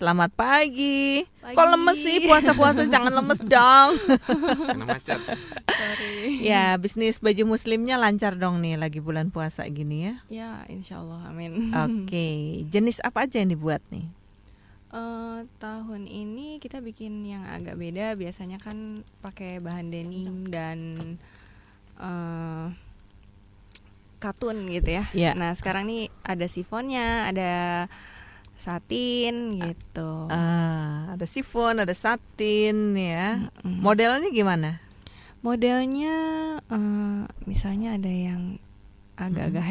Selamat pagi. Pagi. Kok lemes sih puasa-puasa? Jangan lemes dong. Kena macet. Sorry. Ya, bisnis baju muslimnya lancar dong nih lagi bulan puasa gini ya. Ya, insya Allah, amin. Oke, jenis apa aja yang dibuat nih? Tahun ini kita bikin yang agak beda. Biasanya kan pakai bahan denim dan katun gitu ya. Iya. Nah, sekarang nih ada sifonnya, ada satin gitu. Ada sifon, ada satin ya. Modelnya gimana? Modelnya misalnya ada yang agak-agak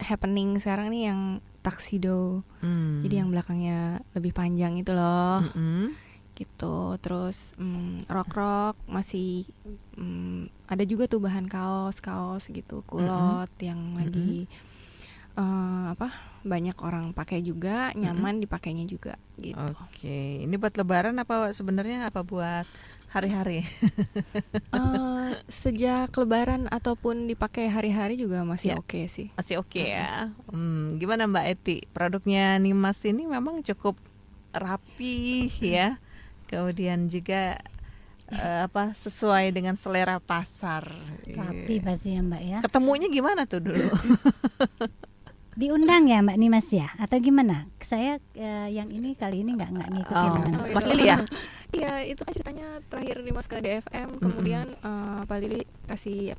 happening sekarang nih yang tuxedo. Jadi yang belakangnya lebih panjang itu loh. Gitu. Terus rok-rok masih ada juga tuh bahan kaos gitu, kulot yang lagi banyak orang pakai juga, nyaman dipakainya juga gitu. Oke, ini buat lebaran apa sebenarnya apa buat hari-hari? Sejak lebaran ataupun dipakai hari-hari juga masih Ya. oke sih. Masih oke ya. Gimana Mbak Eti? Produknya Nimas ini memang cukup rapi ya. Kemudian juga sesuai dengan selera pasar. Rapi pasti ya Mbak ya. Ketemunya gimana tuh dulu? Diundang ya Mbak Nimas ya atau gimana? Saya yang ini kali ini nggak ngikutin. Mas Lili ya? Iya, itu kan ceritanya terakhir Dimas ke DFM, kemudian Pak Lili kasih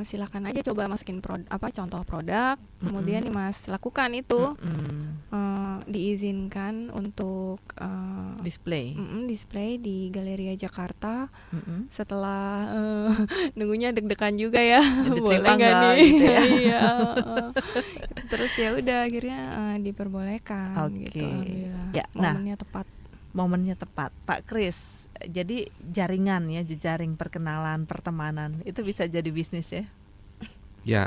silakan aja coba masukin contoh produk, kemudian Dimas lakukan itu, diizinkan untuk Display. display di Galeria Jakarta. Setelah nunggunya deg-degan juga ya, boleh Diterima nggak nggak nih? gitu ya? Iya. Terus ya udah akhirnya diperbolehkan Oke. gitu. Alhamdulillah. Ya, nah. Momennya tepat. Pak Kris, jadi jaringan ya, jejaring perkenalan, pertemanan itu bisa jadi bisnis ya? Ya,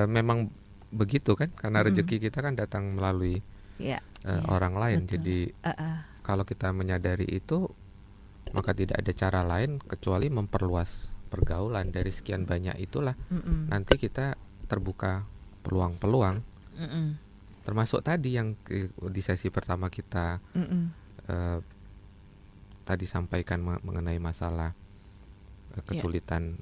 memang begitu kan, karena rezeki kita kan datang melalui orang lain. Betul. Jadi kalau kita menyadari itu, maka tidak ada cara lain kecuali memperluas pergaulan. Dari sekian banyak itulah nanti kita terbuka peluang-peluang. Termasuk tadi yang di sesi pertama kita tadi sampaikan mengenai masalah kesulitan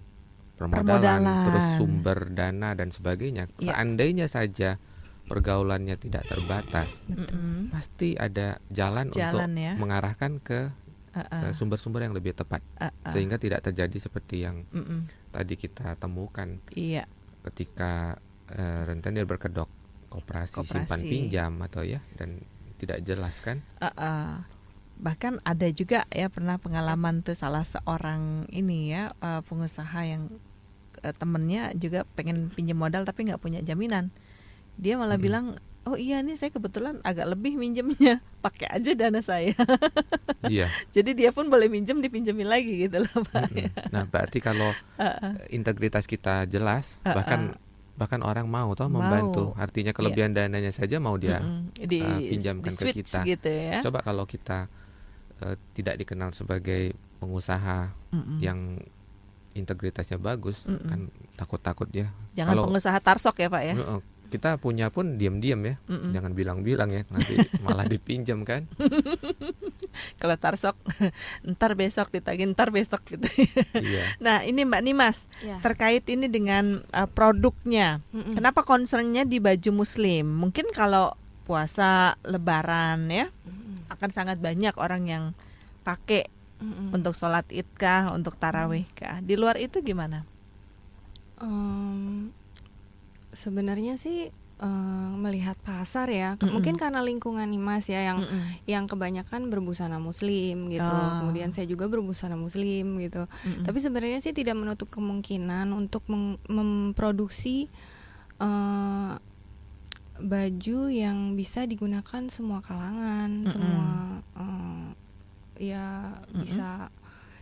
permodalan, terus sumber dana dan sebagainya. Seandainya saja pergaulannya tidak terbatas, pasti ada jalan untuk mengarahkan ke sumber-sumber yang lebih tepat, sehingga tidak terjadi seperti yang tadi kita temukan ketika rentenir berkedok koperasi simpan pinjam atau dan tidak jelas kan. Bahkan ada juga ya pernah pengalaman tuh salah seorang ini ya pengusaha yang temennya juga pengen pinjam modal tapi nggak punya jaminan. Dia malah bilang, oh iya nih saya kebetulan agak lebih minjemnya, pakai aja dana saya. Iya. Jadi dia pun boleh minjem, dipinjemin lagi gitu loh Pak. Nah berarti kalau integritas kita jelas, bahkan orang mau membantu. Artinya kelebihan dananya saja mau dia pinjamkan ke kita gitu ya. Coba kalau kita tidak dikenal sebagai pengusaha yang integritasnya bagus, kan takut-takut ya. Jangan kalau pengusaha tarsok ya Pak ya. Kita punya pun diam-diam ya, jangan bilang-bilang ya, nanti malah dipinjam kan. Kalau tarsok ntar besok ditagih, ntar besok gitu. Iya. Nah ini Mbak Nimas, terkait ini dengan produknya, kenapa concernnya di baju muslim? Mungkin kalau puasa lebaran ya akan sangat banyak orang yang pakai untuk sholat id kah, untuk tarawih kah. Di luar itu gimana? Sebenarnya sih melihat pasar ya, mungkin karena lingkungan Nimas ya yang kebanyakan berbusana muslim gitu. Kemudian saya juga berbusana muslim gitu. Tapi sebenarnya sih tidak menutup kemungkinan untuk memproduksi baju yang bisa digunakan semua kalangan, semua bisa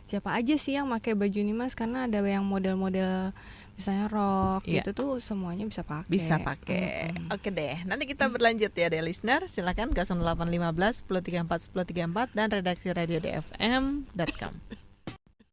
siapa aja sih yang pakai baju Nimas, karena ada yang model-model misalnya rok gitu tuh semuanya bisa pakai. Bisa pakai. Oke deh. Nanti kita berlanjut ya deh listener. Silakan 0815 1034 1034 dan redaksi radio dfm.com.